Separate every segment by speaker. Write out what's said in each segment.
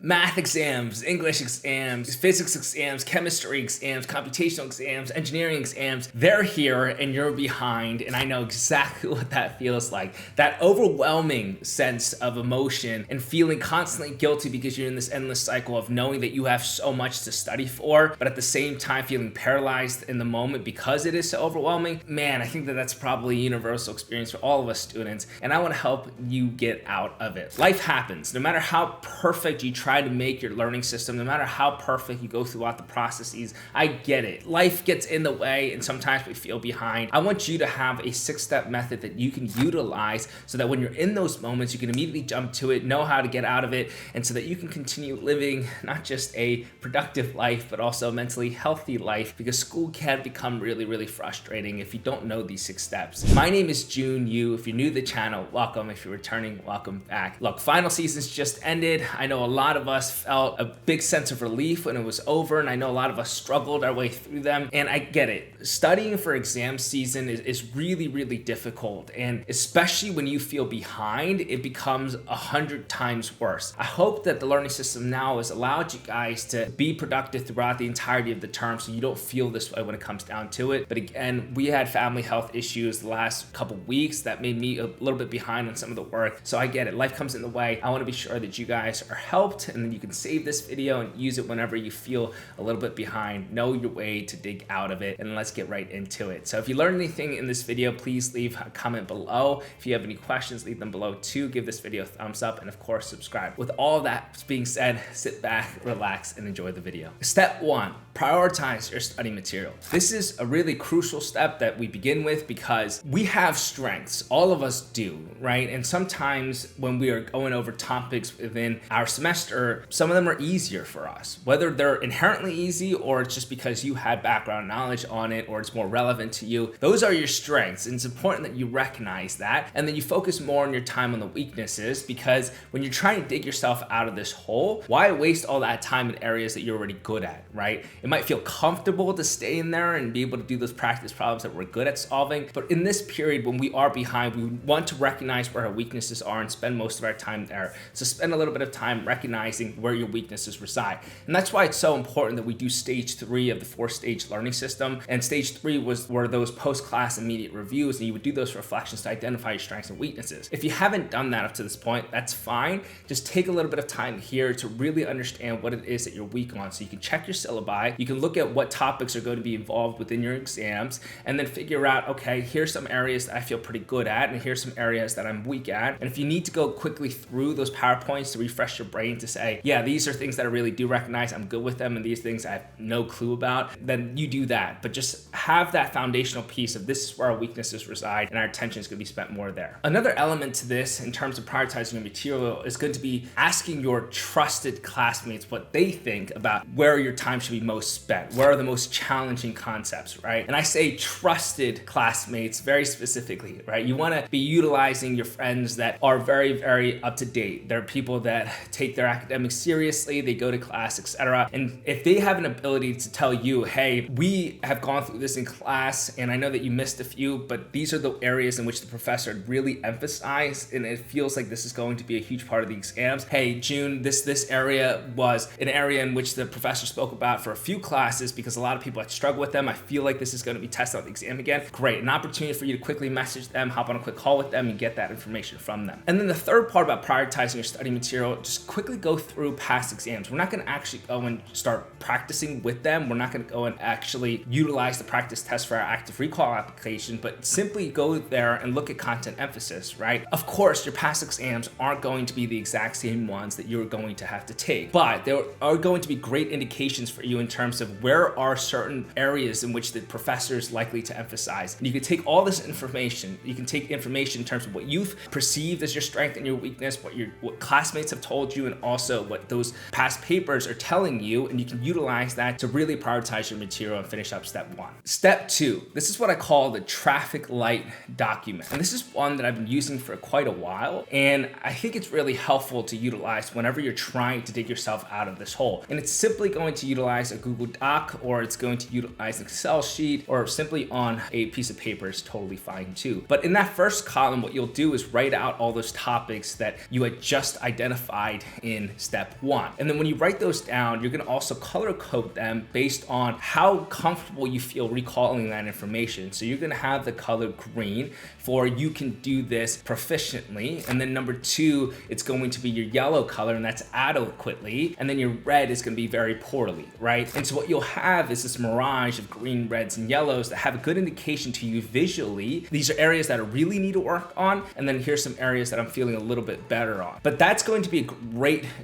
Speaker 1: Math exams, English exams, physics exams, chemistry exams, computational exams, engineering exams, they're here and you're behind, and I know exactly what that feels like. That overwhelming sense of emotion and feeling constantly guilty because you're in this endless cycle of knowing that you have so much to study for, but at the same time feeling paralyzed in the moment because it is so overwhelming. Man, I think that that's probably a universal experience for all of us students, and I want to help you get out of it. Life happens. No matter how perfect you try to make your learning system, no matter how perfect you go throughout the processes, I get it. Life gets in the way and sometimes we feel behind. I want you to have a 6-step method that you can utilize so that when you're in those moments, you can immediately jump to it, know how to get out of it, and so that you can continue living not just a productive life, but also a mentally healthy life, because school can become really, really frustrating if you don't know these 6 steps. My name is June Yu. If you're new to the channel, welcome. If you're returning, welcome back. Look, final season's just ended. I know a lot of us felt a big sense of relief when it was over, and I know a lot of us struggled our way through them, and I get it. Studying for exam season is really, really difficult, and especially when you feel behind, it becomes 100 times worse. I hope that the learning system now has allowed you guys to be productive throughout the entirety of the term so you don't feel this way when it comes down to it. But again, we had family health issues the last couple weeks that made me a little bit behind on some of the work, so I get it. Life comes in the way. I want to be sure that you guys are helped, and then you can save this video and use it whenever you feel a little bit behind. Know your way to dig out of it, and let's get right into it. So if you learned anything in this video, please leave a comment below. If you have any questions, leave them below too. Give this video a thumbs up, and of course subscribe. With all that being said, sit back, relax, and enjoy the video. Step 1, prioritize your study material. This is a really crucial step that we begin with because we have strengths. All of us do, right? And sometimes when we are going over topics within our semester, some of them are easier for us, whether they're inherently easy or it's just because you had background knowledge on it or it's more relevant to you. Those are your strengths, and it's important that you recognize that, and then you focus more on your time on the weaknesses, because when you're trying to dig yourself out of this hole, why waste all that time in areas that you're already good at, right? It might feel comfortable to stay in there and be able to do those practice problems that we're good at solving, but in this period when we are behind, we want to recognize where our weaknesses are and spend most of our time there. So spend a little bit of time recognizing where your weaknesses reside. And that's why it's so important that we do stage 3 of the 4-stage learning system. And stage 3 were those post-class immediate reviews, and you would do those reflections to identify your strengths and weaknesses. If you haven't done that up to this point, that's fine. Just take a little bit of time here to really understand what it is that you're weak on, so you can check your syllabi, you can look at what topics are going to be involved within your exams, and then figure out, okay, here's some areas that I feel pretty good at, and here's some areas that I'm weak at. And if you need to go quickly through those PowerPoints to refresh your brain to say, yeah, these are things that I really do recognize, I'm good with them, and these things I have no clue about, then you do that. But just have that foundational piece of this is where our weaknesses reside, and our attention is going to be spent more there. Another element to this in terms of prioritizing your material is going to be asking your trusted classmates what they think about where your time should be most spent, where are the most challenging concepts, right? And I say trusted classmates very specifically, right? You want to be utilizing your friends that are very, very up to date. They're people that take their academics seriously, they go to class, etc. And if they have an ability to tell you, hey, we have gone through this in class, and I know that you missed a few, but these are the areas in which the professor really emphasized, and it feels like this is going to be a huge part of the exams. Hey, June, this area was an area in which the professor spoke about for a few classes because a lot of people had struggled with them. I feel like this is going to be tested on the exam again. Great, an opportunity for you to quickly message them, hop on a quick call with them, and get that information from them. And then the third part about prioritizing your study material, just quickly go through past exams. We're not going to actually go and start practicing with them. We're not going to go and actually utilize the practice test for our active recall application, but simply go there and look at content emphasis, right? Of course, your past exams aren't going to be the exact same ones that you're going to have to take, but there are going to be great indications for you in terms of where are certain areas in which the professor is likely to emphasize. And you can take all this information, you can take information in terms of what you've perceived as your strength and your weakness, what classmates have told you, and also what those past papers are telling you, and you can utilize that to really prioritize your material and finish up step 1. Step 2, this is what I call the traffic light document. And this is one that I've been using for quite a while, and I think it's really helpful to utilize whenever you're trying to dig yourself out of this hole. And it's simply going to utilize a Google Doc, or it's going to utilize an Excel sheet, or simply on a piece of paper is totally fine too. But in that first column, what you'll do is write out all those topics that you had just identified in in step 1. And then when you write those down, you're going to also color code them based on how comfortable you feel recalling that information. So you're going to have the color green for you can do this proficiently. And then number 2, it's going to be your yellow color, and that's adequately. And then your red is going to be very poorly, right? And so what you'll have is this mirage of green, reds, and yellows that have a good indication to you visually. These are areas that I really need to work on, and then here's some areas that I'm feeling a little bit better on. But that's going to be a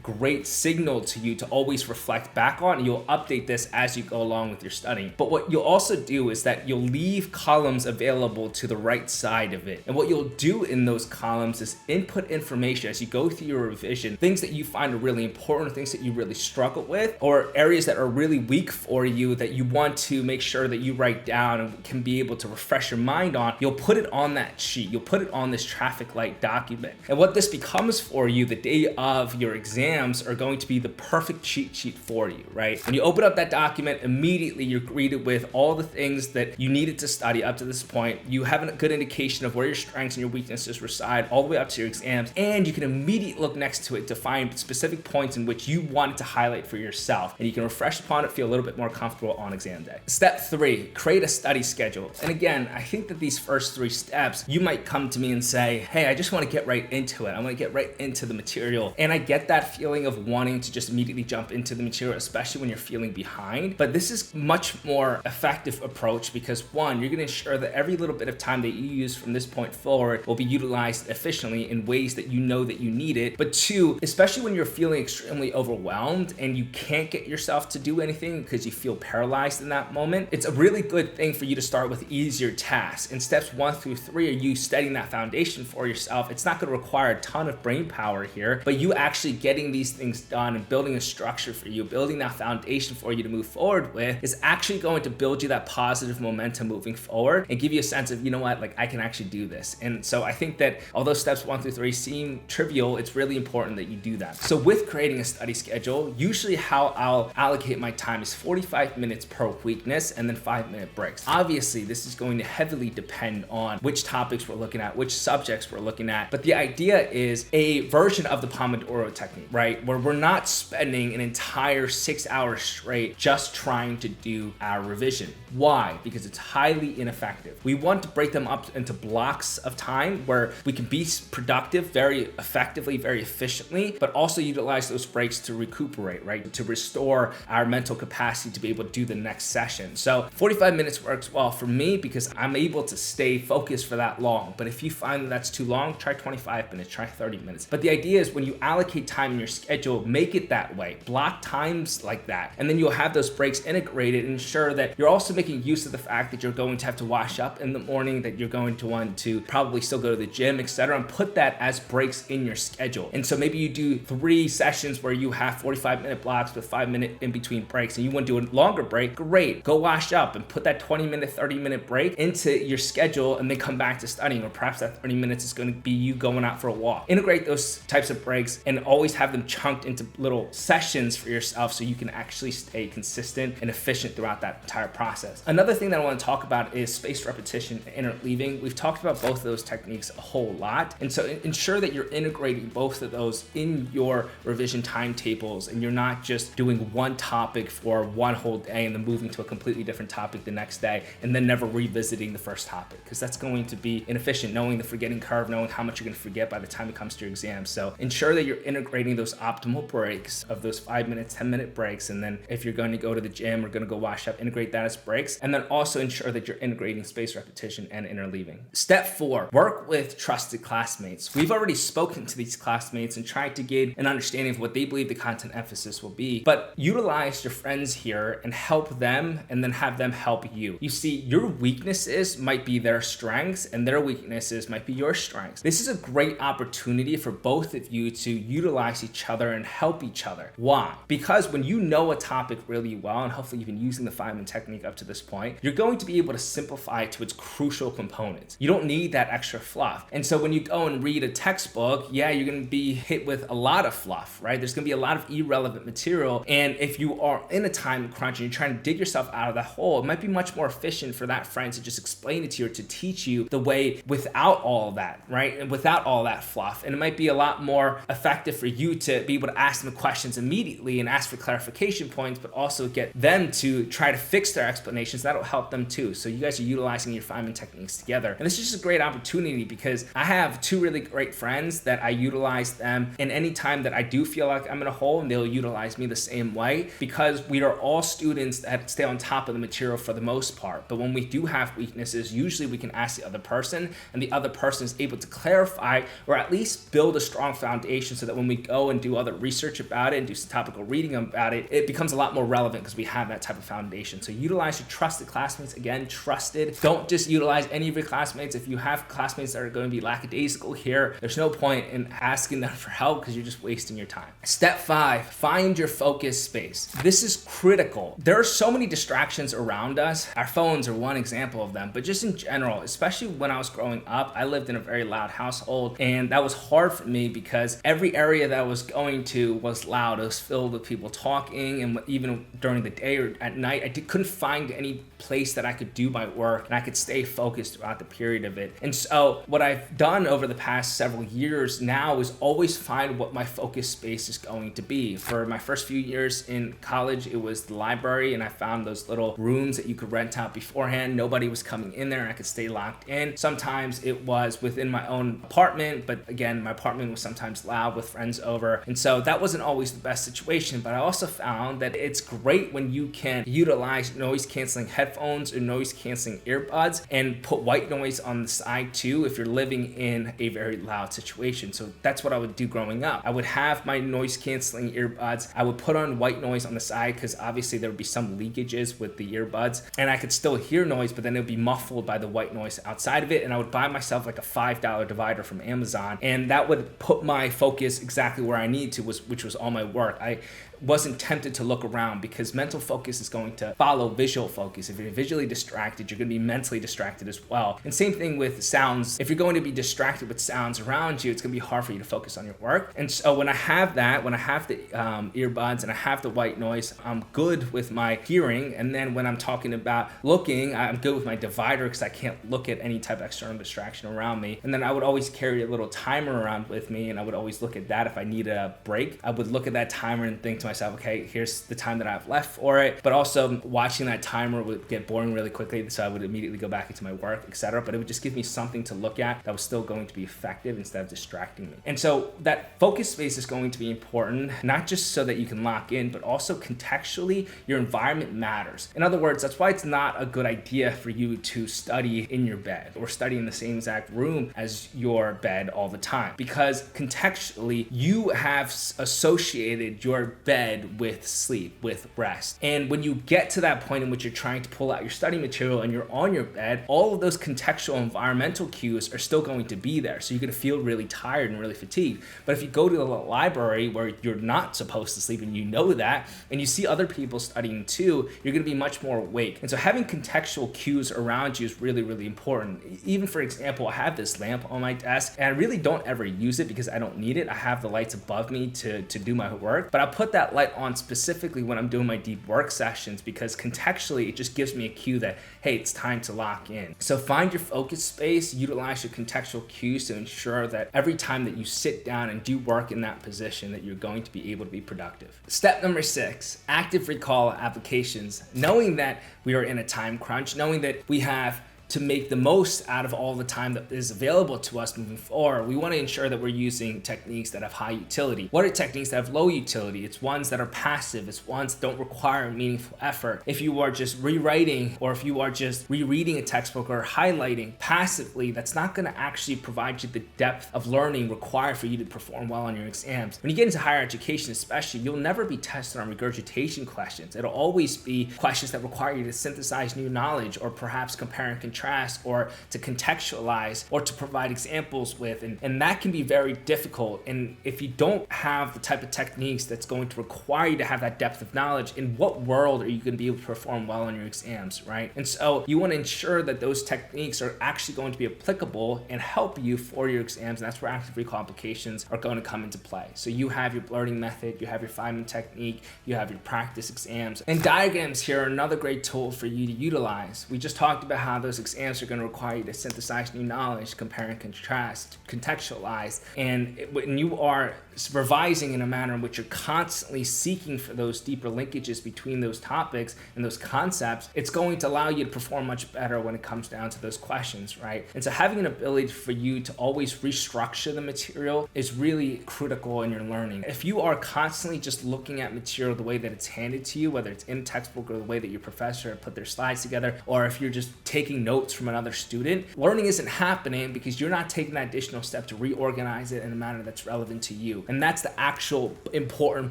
Speaker 1: great signal to you to always reflect back on, and you'll update this as you go along with your studying. But what you'll also do is that you'll leave columns available to the right side of it. And what you'll do in those columns is input information as you go through your revision, things that you find are really important, things that you really struggle with, or areas that are really weak for you that you want to make sure that you write down and can be able to refresh your mind on. You'll put it on that sheet. You'll put it on this traffic light document. And what this becomes for you the day of your exams are going to be the perfect cheat sheet for you, right? When you open up that document, immediately you're greeted with all the things that you needed to study up to this point. You have a good indication of where your strengths and your weaknesses reside all the way up to your exams, and you can immediately look next to it to find specific points in which you wanted to highlight for yourself, and you can refresh upon it, feel a little bit more comfortable on exam day. Step 3, create a study schedule. And again, I think that these first 3 steps, you might come to me and say, hey, I just want to get right into it. I want to get right into the material. And I get that feeling of wanting to just immediately jump into the material, especially when you're feeling behind. But this is much more effective approach because 1, you're going to ensure that every little bit of time that you use from this point forward will be utilized efficiently in ways that you know that you need it. But 2, especially when you're feeling extremely overwhelmed and you can't get yourself to do anything because you feel paralyzed in that moment, it's a really good thing for you to start with easier tasks. In steps 1 through 3, are you setting that foundation for yourself? It's not going to require a ton of brain power here, but you actually getting these things done and building a structure for you, building that foundation for you to move forward with is actually going to build you that positive momentum moving forward and give you a sense of, you know what, like I can actually do this. And so I think that although steps 1 through 3 seem trivial, it's really important that you do that. So with creating a study schedule, usually how I'll allocate my time is 45 minutes per weakness and then 5-minute breaks. Obviously, this is going to heavily depend on which topics we're looking at, which subjects we're looking at. But the idea is a version of the Pomodoro technique, right? Where we're not spending an entire 6 hours straight just trying to do our revision. Why? Because it's highly ineffective. We want to break them up into blocks of time where we can be productive very effectively, very efficiently, but also utilize those breaks to recuperate, right? To restore our mental capacity to be able to do the next session. So 45 minutes works well for me because I'm able to stay focused for that long. But if you find that that's too long, try 25 minutes, try 30 minutes. But the idea is when you allocate time in your schedule, make it that way. Block times like that. And then you'll have those breaks integrated and ensure that you're also making use of the fact that you're going to have to wash up in the morning, that you're going to want to probably still go to the gym, etc., and put that as breaks in your schedule. And so maybe you do 3 sessions where you have 45-minute blocks with 5-minute in between breaks, and you want to do a longer break, great. Go wash up and put that 20-minute, 30-minute break into your schedule and then come back to studying, or perhaps that 30 minutes is going to be you going out for a walk. Integrate those types of breaks and always have them chunked into little sessions for yourself so you can actually stay consistent and efficient throughout that entire process. Another thing that I want to talk about is spaced repetition and interleaving. We've talked about both of those techniques a whole lot, and so ensure that you're integrating both of those in your revision timetables and you're not just doing one topic for one whole day and then moving to a completely different topic the next day and then never revisiting the first topic, because that's going to be inefficient, knowing the forgetting curve, knowing how much you're going to forget by the time it comes to your exam. So ensure that you're integrating those optimal breaks of those 5-minute, 10-minute breaks, and then if you're going to go to the gym or going to go wash up, integrate that as breaks, and then also ensure that you're integrating spaced repetition and interleaving. Step 4, work with trusted classmates. We've already spoken to these classmates and tried to gain an understanding of what they believe the content emphasis will be, but utilize your friends here and help them and then have them help you. You see, your weaknesses might be their strengths and their weaknesses might be your strengths. This is a great opportunity for both of you to utilize each other and help each other. Why? Because when you know a topic really well, and hopefully you've been using the 5-minute technique up to this point, you're going to be able to simplify it to its crucial components. You don't need that extra fluff. And so when you go and read a textbook, yeah, you're going to be hit with a lot of fluff, right? There's going to be a lot of irrelevant material. And if you are in a time crunch and you're trying to dig yourself out of that hole, it might be much more efficient for that friend to just explain it to you or to teach you the way without all of that, right? And without all that fluff. And it might be a lot more effective for you you to be able to ask them questions immediately and ask for clarification points, but also get them to try to fix their explanations. That'll help them too. So you guys are utilizing your Feynman techniques together. And this is just a great opportunity because I have two really great friends that I utilize them in any time that I do feel like I'm in a hole, and they'll utilize me the same way, because we are all students that stay on top of the material for the most part. But when we do have weaknesses, usually we can ask the other person, and the other person is able to clarify or at least build a strong foundation so that when we go and do other research about it and do some topical reading about it, it becomes a lot more relevant because we have that type of foundation. So utilize your trusted classmates. Again, trusted. Don't just utilize any of your classmates. If you have classmates that are going to be lackadaisical here, there's no point in asking them for help because you're just wasting your time. Step 5, find your focus space. This is critical. There are so many distractions around us. Our phones are one example of them, but just in general, especially when I was growing up, I lived in a very loud household, and that was hard for me because every area that I was going to was loud. It was filled with people talking, and even during the day or at night, I couldn't find any place that I could do my work and I could stay focused throughout the period of it. And so what I've done over the past several years now is always find what my focus space is going to be. For my first few years in college, it was the library, and I found those little rooms that you could rent out beforehand. Nobody was coming in there and I could stay locked in. Sometimes it was within my own apartment, but again, my apartment was sometimes loud with friends over. And so that wasn't always the best situation, but I also found that it's great when you can utilize noise canceling headphones or noise canceling earbuds and put white noise on the side too if you're living in a very loud situation. So that's what I would do growing up. I would have my noise canceling earbuds. I would put on white noise on the side because obviously there would be some leakages with the earbuds and I could still hear noise, but then it would be muffled by the white noise outside of it. And I would buy myself like a $5 divider from Amazon, and that would put my focus exactly where I need to, which was all my work. I wasn't tempted to look around because mental focus is going to follow visual focus. If you're visually distracted, you're going to be mentally distracted as well. And same thing with sounds. If you're going to be distracted with sounds around you, it's going to be hard for you to focus on your work. And so when I have that, when I have the earbuds and I have the white noise, I'm good with my hearing. And then when I'm talking about looking, I'm good with my divider because I can't look at any type of external distraction around me. And then I would always carry a little timer around with me, and I would always look at that if I need a break. I would look at that timer and think to myself, okay, here's the time that I have left for it. But also watching that timer would get boring really quickly, so I would immediately go back into my work, etc. But it would just give me something to look at that was still going to be effective instead of distracting me. And so that focus space is going to be important, not just so that you can lock in, but also contextually, your environment matters. In other words, that's why it's not a good idea for you to study in your bed or study in the same exact room as your bed all the time, because contextually, you have associated your bed with sleep, with rest. And when you get to that point in which you're trying to pull out your study material and you're on your bed, all of those contextual environmental cues are still going to be there. So you're going to feel really tired and really fatigued. But if you go to the library where you're not supposed to sleep and you know that, and you see other people studying too, you're going to be much more awake. And so having contextual cues around you is really, really important. Even for example, I have this lamp on my desk and I really don't ever use it because I don't need it. I have the lights above me to do my work, but I put that light on specifically when I'm doing my deep work sessions because contextually it just gives me a cue that, hey, it's time to lock in. So find your focus space, utilize your contextual cues to ensure that every time that you sit down and do work in that position that you're going to be able to be productive. Step number 6, active recall applications. Knowing that we are in a time crunch, knowing that we have to make the most out of all the time that is available to us moving forward, we want to ensure that we're using techniques that have high utility. What are techniques that have low utility? It's ones that are passive. It's ones that don't require meaningful effort. If you are just rewriting or if you are just rereading a textbook or highlighting passively, that's not going to actually provide you the depth of learning required for you to perform well on your exams. When you get into higher education especially, you'll never be tested on regurgitation questions. It'll always be questions that require you to synthesize new knowledge or perhaps compare and contrast or to contextualize or to provide examples with, and that can be very difficult. And if you don't have the type of techniques that's going to require you to have that depth of knowledge, in what world are you going to be able to perform well on your exams, right? And so you want to ensure that those techniques are actually going to be applicable and help you for your exams, and that's where active recall applications are going to come into play. So you have your blurting method, you have your Feynman technique, you have your practice exams, and diagrams here are another great tool for you to utilize. We just talked about how those exams are going to require you to synthesize new knowledge, compare and contrast, contextualize. And when you are revising in a manner in which you're constantly seeking for those deeper linkages between those topics and those concepts, it's going to allow you to perform much better when it comes down to those questions, right? And so having an ability for you to always restructure the material is really critical in your learning. If you are constantly just looking at material the way that it's handed to you, whether it's in textbook or the way that your professor put their slides together, or if you're just taking notes from another student, learning isn't happening because you're not taking that additional step to reorganize it in a manner that's relevant to you. And that's the actual important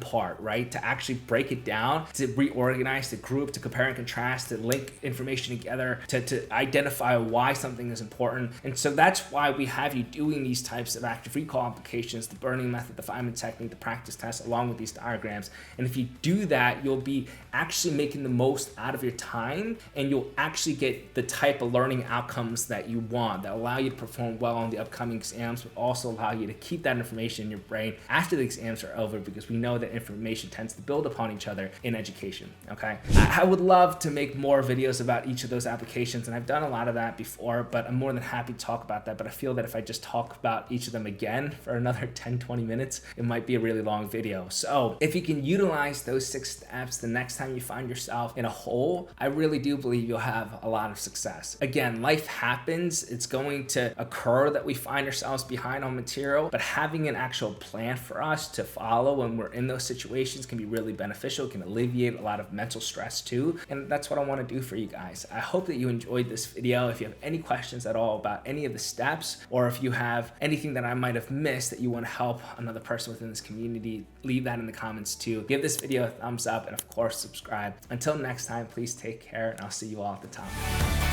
Speaker 1: part, right? To actually break it down, to reorganize, to group, to compare and contrast, to link information together, to identify why something is important. And so that's why we have you doing these types of active recall applications, the burning method, the Feynman technique, the practice test, along with these diagrams. And if you do that, you'll be actually making the most out of your time, and you'll actually get the type of learning outcomes that you want, that allow you to perform well on the upcoming exams, but also allow you to keep that information in your brain after the exams are over, because we know that information tends to build upon each other in education, okay? I would love to make more videos about each of those applications, and I've done a lot of that before, but I'm more than happy to talk about that. But I feel that if I just talk about each of them again for another 10-20 minutes, it might be a really long video. So if you can utilize those 6 steps the next time you find yourself in a hole, I really do believe you'll have a lot of success. Again, life happens. It's going to occur that we find ourselves behind on material, but having an actual plan for us to follow when we're in those situations can be really beneficial. It can alleviate a lot of mental stress too. And that's what I want to do for you guys. I hope that you enjoyed this video. If you have any questions at all about any of the steps, or if you have anything that I might have missed that you want to help another person within this community, leave that in the comments too. Give this video a thumbs up, and of course subscribe. Until next time, please take care, and I'll see you all at the top.